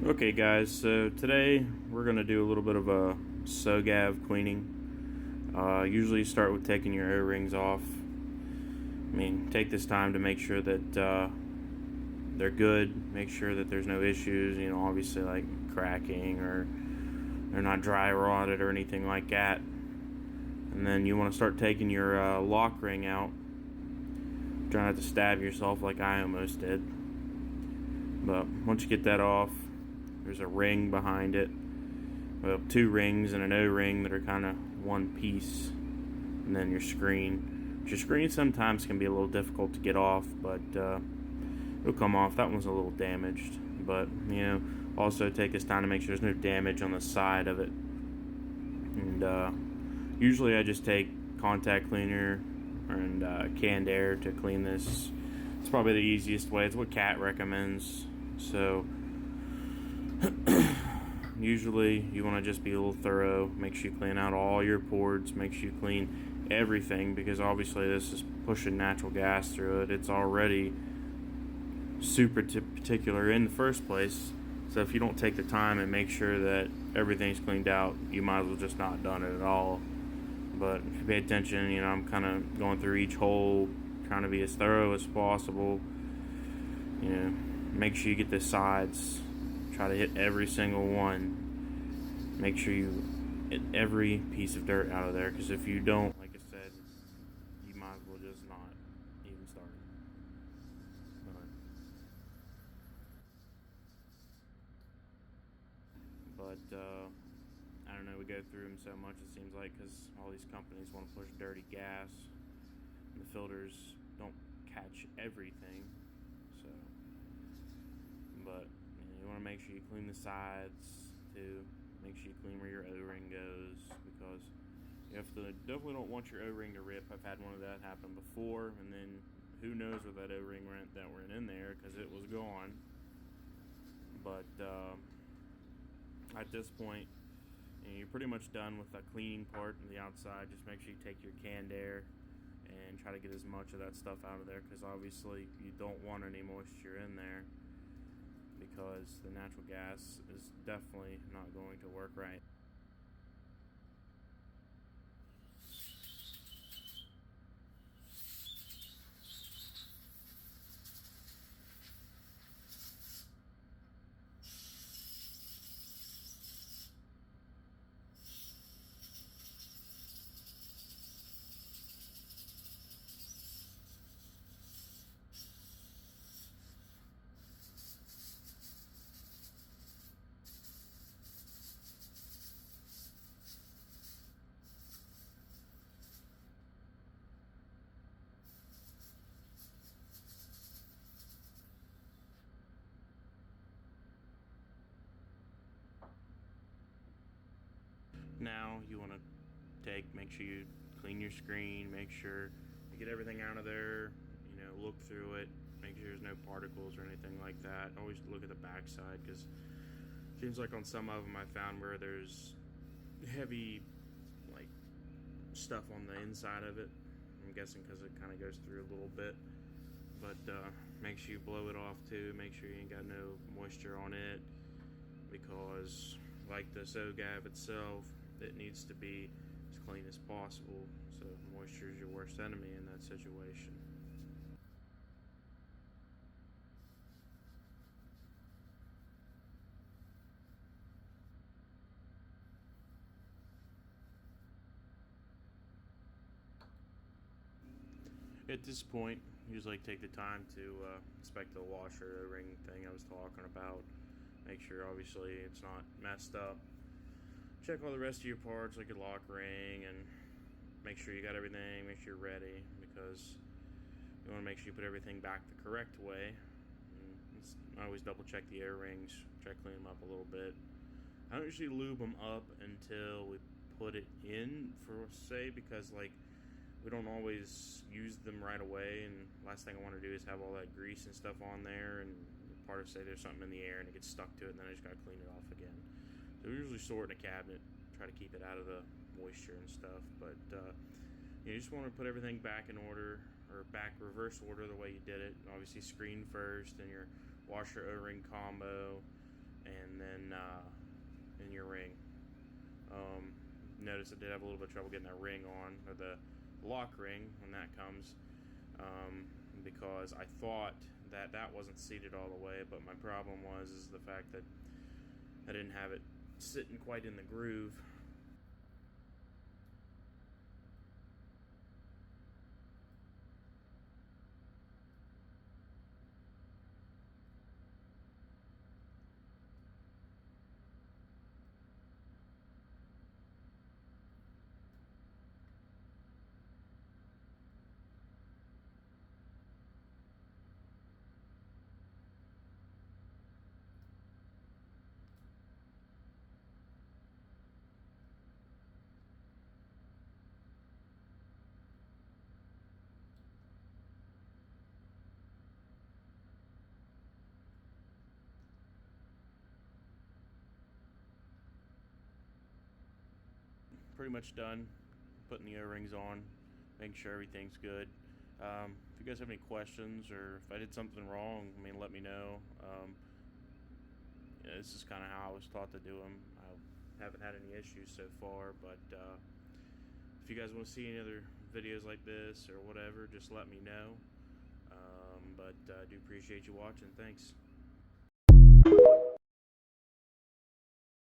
Okay guys, so today we're going to do a little bit of a sogav cleaning. Usually start with taking your O-rings off. Take this time to make sure that they're good, make sure that there's no issues, obviously like cracking or they're not dry rotted or anything like that. And then you want to start taking your lock ring out. Try not to stab yourself like I almost did. But once you get that off, there's a ring behind it. Well, two rings and an O-ring that are kind of one piece. And then your screen. Your screen sometimes can be a little difficult to get off, but it'll come off. That one's a little damaged. But, also take this time to make sure there's no damage on the side of it. And usually I just take contact cleaner and canned air to clean this. It's probably the easiest way. It's what Kat recommends. So usually you want to just be a little thorough. Make sure you clean out all your ports. Make sure you clean everything, because obviously this is pushing natural gas through it. It's already super particular in the first place. So if you don't take the time and make sure that everything's cleaned out, you might as well just not done it at all. But if you pay attention, I'm kind of going through each hole, trying to be as thorough as possible. Make sure you get the sides. Try to hit every single one. Make sure you get every piece of dirt out of there, because if you don't, like I said, you might as well just not even start. But I don't know, we go through them so much, it seems like, because all these companies want to push dirty gas, and the filters don't catch everything. So, but you want to make sure you clean the sides too. Make sure you clean where your O-ring goes, because you definitely don't want your O-ring to rip. I've had one of that happen before, and then who knows where that O-ring went that went in there, because it was gone. But at this point, you're pretty much done with the cleaning part on the outside. Just make sure you take your canned air and try to get as much of that stuff out of there, because obviously you don't want any moisture in there, because the natural gas is definitely not going to work right. Now you want to make sure you clean your screen, make sure you get everything out of there, look through it, make sure there's no particles or anything like that. Always look at the back side, because it seems like on some of them I found where there's heavy like stuff on the inside of it. I'm guessing because it kind of goes through a little bit. But make sure you blow it off too. Make sure you ain't got no moisture on it, because like the sogav itself, it needs to be as clean as possible. So moisture is your worst enemy in that situation. At this point, usually take the time to inspect the washer O-ring thing I was talking about. Make sure obviously it's not messed up. Check all the rest of your parts, like your lock ring, and make sure you got everything, make sure you're ready, because you want to make sure you put everything back the correct way. And I always double check the O-rings, try to clean them up a little bit. I don't usually lube them up until we put it in, for say, because we don't always use them right away, and last thing I want to do is have all that grease and stuff on there, and part of say there's something in the air and it gets stuck to it, and then I just gotta clean it off again. So we usually store it in a cabinet, try to keep it out of the moisture and stuff. But you just want to put everything back in order, or back reverse order the way you did it. Obviously screen first, and your washer O-ring combo, and then in your ring. Notice I did have a little bit of trouble getting that ring on, or the lock ring when that comes, because I thought that wasn't seated all the way, but my problem is the fact that I didn't have it sitting quite in the groove. Pretty much done putting the O-rings on, making sure everything's good. If you guys have any questions, or if I did something wrong, I mean, let me know. Yeah, this is kind of how I was taught to do them. I haven't had any issues so far, but if you guys want to see any other videos like this or whatever, just let me know. But I do appreciate you watching. Thanks.